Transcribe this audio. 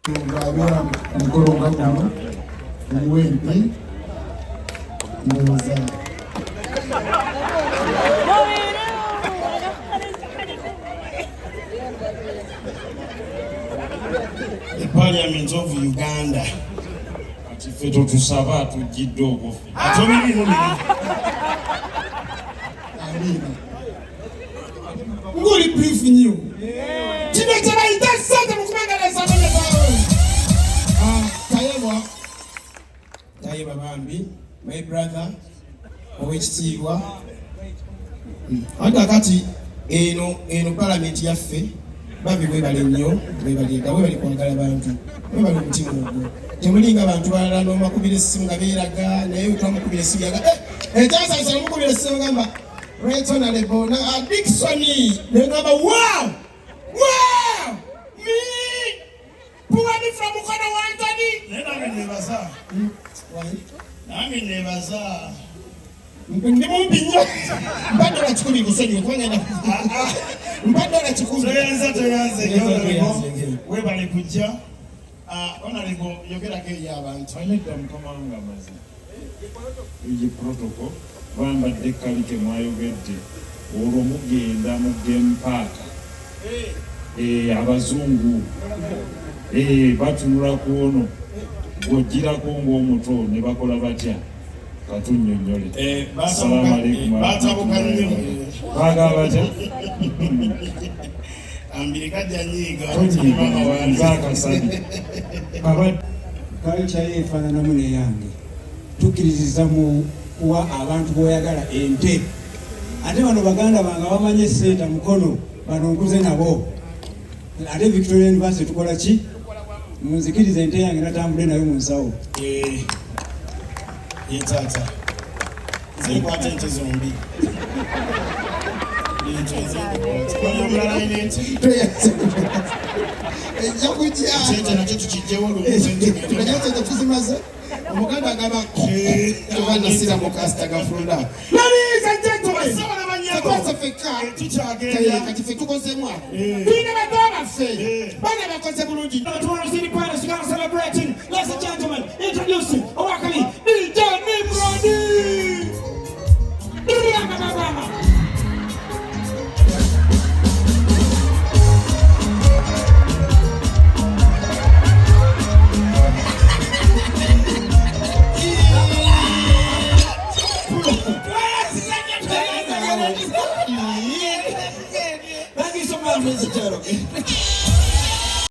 Ngabira mukolo ng'ono Entte Muza. The Parliament of Uganda. Kati ffe totusaba tujjidde okufa. Amina. Nguli brief nnyo. Kino kye bayita ssente mu kumengereza abana baabwe. Tayebwa bambi, my brother, ow'ekitiibwa. Ate kati eno Parliament yaffe babi webale nnyo, webali kwagala bantu, webali omutima ogwo. Temulinga abantu balala n'omakubira essimu nga beeraga naye twamukubira essimu yaga ekyasanyusa nomukubira essimu gamba Right Honorable na Dickson nengamba wow me puwani from Mukono wa Anthony nange nebaza ndi mumpi nnyo mbaddala 10 kusonyiwa kubanga mbaddala 10 toyanze webale kujja Honorable yogerako eri abantu Anedda mukama wange amaze egi protocol bambadde kalike mwayogedde olwo mugenda mu game park abazungu batunula ku ono bw'ogirako ng'omuto ne bakola batya katunnyonnyole assalamu alaikum baagala batya Kalcha yefaananamu neyange tukkiririza mu kuwa abantu b'oyagala ente ate bano baganda bange bamanye senta mukono bano nkuze nabo ate Victoria University tukola ki munzikiriza ente yange natambule nayo mu nsawo yetata zikwata ente zombi omuganda agamba tebanasira mukasita gafunda kati ffe tukozeemu ako tuyina baddewa baffe bana bakoze bulungi. Thank you so much, Mr. Chero.